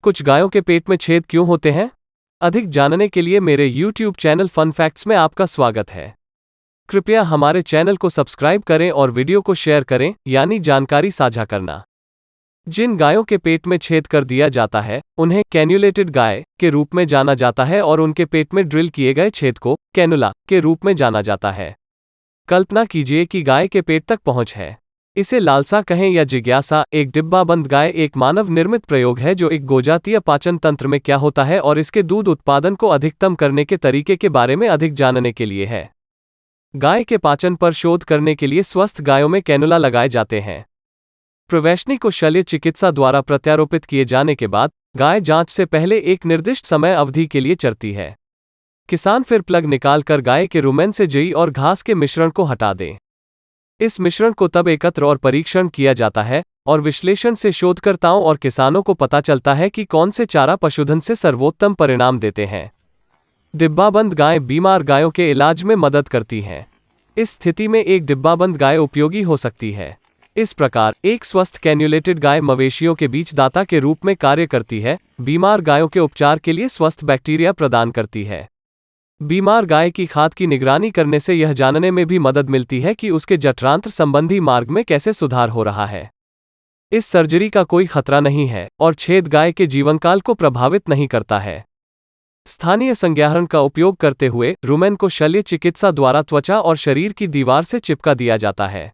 कुछ गायों के पेट में छेद क्यों होते हैं? अधिक जानने के लिए मेरे YouTube चैनल फन फैक्ट्स में आपका स्वागत है। कृपया हमारे चैनल को सब्सक्राइब करें और वीडियो को शेयर करें, यानी जानकारी साझा करना। जिन गायों के पेट में छेद कर दिया जाता है, उन्हें कैन्युलेटेड गाय के रूप में जाना जाता है और उनके पेट में ड्रिल किए गए छेद को कैनुला के रूप में जाना जाता है। कल्पना कीजिए कि गाय के पेट तक पहुंच है। इसे लालसा कहें या जिज्ञासा। एक डिब्बाबंद गाय एक मानव निर्मित प्रयोग है जो एक गोजातीय पाचन तंत्र में क्या होता है और इसके दूध उत्पादन को अधिकतम करने के तरीके के बारे में अधिक जानने के लिए है। गाय के पाचन पर शोध करने के लिए स्वस्थ गायों में कैनुला लगाए जाते हैं। प्रवैशनी को शल्य चिकित्सा द्वारा प्रत्यारोपित किए जाने के बाद गाय जांच से पहले एक निर्दिष्ट समय अवधि के लिए चरती है। किसान फिर प्लग निकालकर गाय के रुमेन से जई और घास के मिश्रण को हटा दें। इस मिश्रण को तब एकत्र और परीक्षण किया जाता है और विश्लेषण से शोधकर्ताओं और किसानों को पता चलता है कि कौन से चारा पशुधन से सर्वोत्तम परिणाम देते हैं। डिब्बाबंद गायें बीमार गायों के इलाज में मदद करती हैं। इस स्थिति में एक डिब्बाबंद गाय उपयोगी हो सकती है। इस प्रकार एक स्वस्थ कैन्युलेटेड गाय मवेशियों के बीच दाता के रूप में कार्य करती है, बीमार गायों के उपचार के लिए स्वस्थ बैक्टीरिया प्रदान करती है। बीमार गाय की खाद की निगरानी करने से यह जानने में भी मदद मिलती है कि उसके जठरांत्र संबंधी मार्ग में कैसे सुधार हो रहा है। इस सर्जरी का कोई खतरा नहीं है और छेद गाय के जीवनकाल को प्रभावित नहीं करता है। स्थानीय संज्ञाहरण का उपयोग करते हुए रुमेन को शल्य चिकित्सा द्वारा त्वचा और शरीर की दीवार से चिपका दिया जाता है।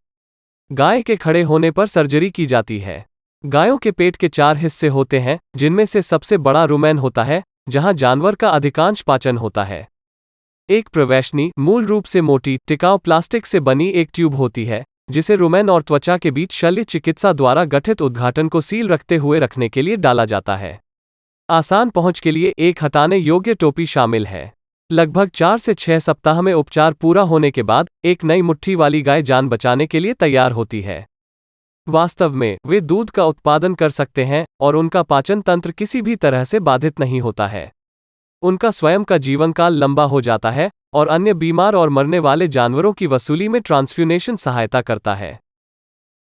गाय के खड़े होने पर सर्जरी की जाती है। गायों के पेट के 4 हिस्से होते हैं, जिनमें से सबसे बड़ा रुमेन होता है, जहां जानवर का अधिकांश पाचन होता है। एक प्रवैशनी मूल रूप से मोटी टिकाऊ प्लास्टिक से बनी एक ट्यूब होती है, जिसे रुमेन और त्वचा के बीच शल्य चिकित्सा द्वारा गठित उद्घाटन को सील रखते हुए रखने के लिए डाला जाता है। आसान पहुंच के लिए एक हटाने योग्य टोपी शामिल है। लगभग 4 से 6 सप्ताह में उपचार पूरा होने के बाद एक नई मुट्ठी वाली गाय जान बचाने के लिए तैयार होती है। वास्तव में वे दूध का उत्पादन कर सकते हैं और उनका पाचन तंत्र किसी भी तरह से बाधित नहीं होता है। उनका स्वयं का जीवनकाल लंबा हो जाता है और अन्य बीमार और मरने वाले जानवरों की वसूली में ट्रांसफ्यूनेशन सहायता करता है।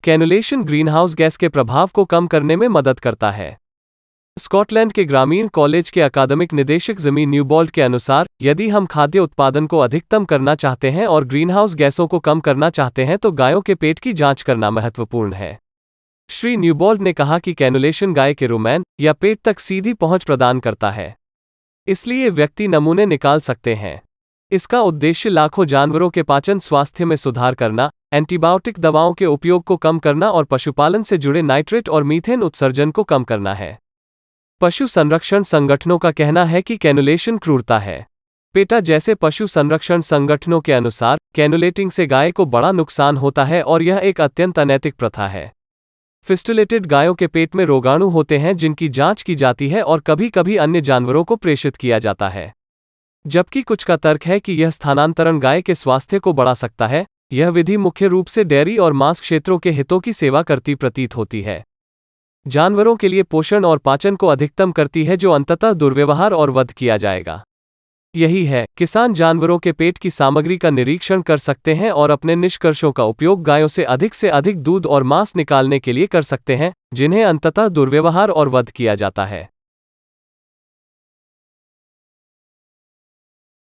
कैनुलेशन ग्रीनहाउस गैस के प्रभाव को कम करने में मदद करता है। स्कॉटलैंड के ग्रामीण कॉलेज के अकादमिक निदेशक जमी न्यूबॉल्ट के अनुसार, यदि हम खाद्य उत्पादन को अधिकतम करना चाहते हैं और ग्रीनहाउस गैसों को कम करना चाहते हैं तो गायों के पेट की जांच करना महत्वपूर्ण है। श्री न्यूबॉल्ट ने कहा कि कैनुलेशन गाय के रुमेन या पेट तक सीधी पहुंच प्रदान करता है, इसलिए व्यक्ति नमूने निकाल सकते हैं। इसका उद्देश्य लाखों जानवरों के पाचन स्वास्थ्य में सुधार करना, एंटीबायोटिक दवाओं के उपयोग को कम करना और पशुपालन से जुड़े नाइट्रेट और मीथेन उत्सर्जन को कम करना है। पशु संरक्षण संगठनों का कहना है कि कैनुलेशन क्रूरता है। पेटा जैसे पशु संरक्षण संगठनों के अनुसार कैनुलेटिंग से गाय को बड़ा नुकसान होता है और यह एक अत्यंत अनैतिक प्रथा है। फिस्टुलेटेड गायों के पेट में रोगाणु होते हैं जिनकी जांच की जाती है और कभी कभी अन्य जानवरों को प्रेषित किया जाता है। जबकि कुछ का तर्क है कि यह स्थानांतरण गाय के स्वास्थ्य को बढ़ा सकता है, यह विधि मुख्य रूप से डेयरी और मांस क्षेत्रों के हितों की सेवा करती प्रतीत होती है। जानवरों के लिए पोषण और पाचन को अधिकतम करती है, जो अंततः दुर्व्यवहार और वध किया जाएगा। यही है, किसान जानवरों के पेट की सामग्री का निरीक्षण कर सकते हैं और अपने निष्कर्षों का उपयोग गायों से अधिक दूध और मांस निकालने के लिए कर सकते हैं, जिन्हें अंततः दुर्व्यवहार और वध किया जाता है।